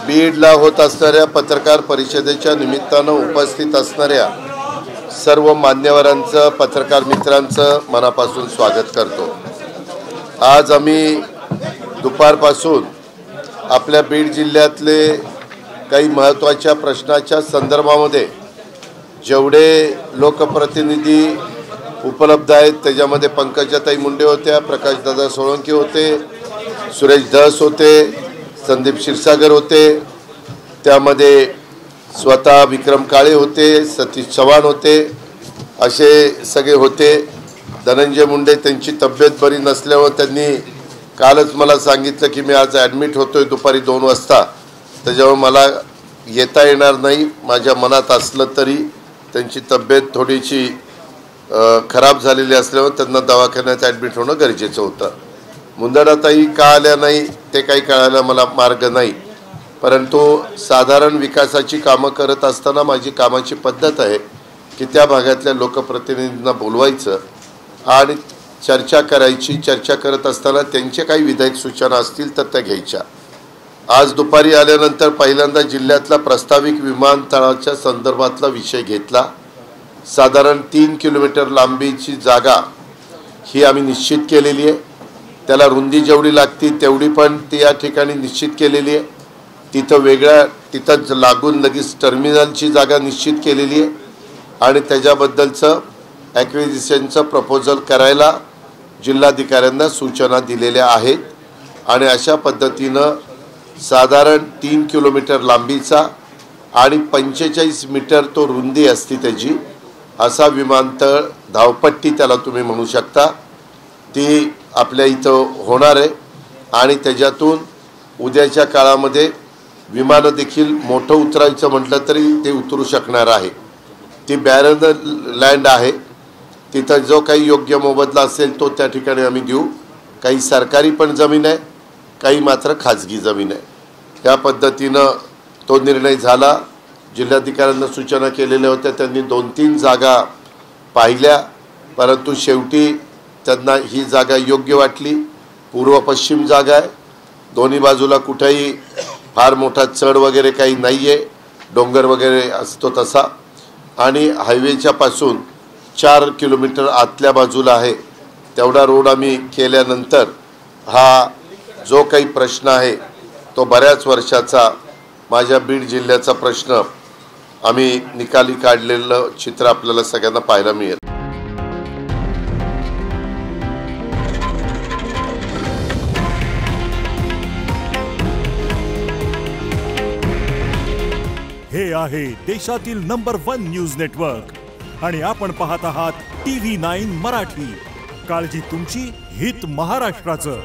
बीडला होत असणाऱ्या पत्रकार परिषदेच्या निमित्तानं उपस्थित असणाऱ्या सर्व मान्यवरांचं, पत्रकार मित्रांचं मनापासून स्वागत करतो। आज आम्ही दुपारपासून आपल्या बीड जिल्ह्यातले काही महत्त्वाच्या प्रश्नाच्या संदर्भामध्ये जेवढे लोकप्रतिनिधी उपलब्ध आहेत त्याच्यामध्ये पंकजाताई मुंडे होत्या, प्रकाशदादा सोळंकी होते, सुरेश धस होते, संदीप क्षीरसागर होते, त्यामध्ये स्वतः विक्रम काळे होते, सतीश चव्हाण होते, असे सगळे होते। धनंजय मुंडे त्यांची तब्येत बरी नसल्यावर त्यांनी कालच मला सांगितलं की मी आज ॲडमिट होतोय दुपारी 2 वाजता, त्याच्यामुळे मला येता येणार नाही। माझ्या मनात असलं तरी त्यांची तब्येत थोडीशी खराब झालेली असल्यावर त्यांना दवाखान्यात ॲडमिट होणं गरजेचं होतं। मुंदडाताई का आल्या नाही ते काही कळायला मला मार्ग नाही, परंतु साधारण विकासाची कामं करत असताना माझी कामाची पद्धत आहे की त्या भागातल्या लोकप्रतिनिधींना बोलवायचं आणि चर्चा करायची। चर्चा करत असताना त्यांचे काही विधायक सूचना असतील तर त्या घ्यायच्या। आज दुपारी आल्यानंतर पहिल्यांदा जिल्ह्यातला प्रस्तावित विमानतळाच्या संदर्भातला विषय घेतला। साधारण 3 किलोमीटर लांबीची जागा ही आम्ही निश्चित केलेली आहे। त्याला रुंदी जेवढी लागती तेवढी पण ती या ठिकाणी निश्चित केलेली आहे। तिथं लागून लगेच टर्मिनलची जागा निश्चित केलेली आहे आणि त्याच्याबद्दलचं ॲक्विजिशनचं प्रपोजल करायला जिल्हाधिकाऱ्यांना सूचना दिलेल्या आहेत। आणि अशा पद्धतीनं साधारण 3 किलोमीटर लांबीचा आणि 45 मीटर तो रुंदी असते त्याची असा विमानतळ, धावपट्टी त्याला तुम्ही म्हणू शकता, ती आपल्या इथं होणार आहे। आणि त्याच्यातून उद्याच्या काळामध्ये विमानं देखील मोठं उतरायचं म्हटलं तरी ते उतरू शकणार आहे। ती बॅरन लँड आहे, तिथं जो काही योग्य मोबदला असेल तो त्या ठिकाणी आम्ही देऊ। काही सरकारी पण जमीन आहे, काही मात्र खाजगी जमीन आहे। त्या पद्धतीनं तो निर्णय झाला। जिल्हाधिकाऱ्यांना सूचना केलेल्या होत्या, त्यांनी 2-3 जागा पाहिल्या, परंतु शेवटी त्यांना ही जागा योग्य वाटली। पूर्व पश्चिम जागा आहे, दोन्ही बाजूला कुठेही फार मोठा चढ वगैरे काही नाही आहे, डोंगर वगैरे असतो तसा, आणि हायवेच्या पासून 4 किलोमीटर आतल्या बाजूला आहे। तेवढा रोड आम्ही केल्यानंतर हा जो काही प्रश्न आहे तो बऱ्याच वर्षाचा माझ्या बीड जिल्ह्याचा प्रश्न आम्ही निकाली काढलेलं चित्र आपल्याला सगळ्यांना पाहायला मिळेल। हे आहे देशातील नंबर 1 न्यूज नेटवर्क आणि आपण पाहत आहात TV9 मराठी। काळजी तुमची, हित महाराष्ट्राचं।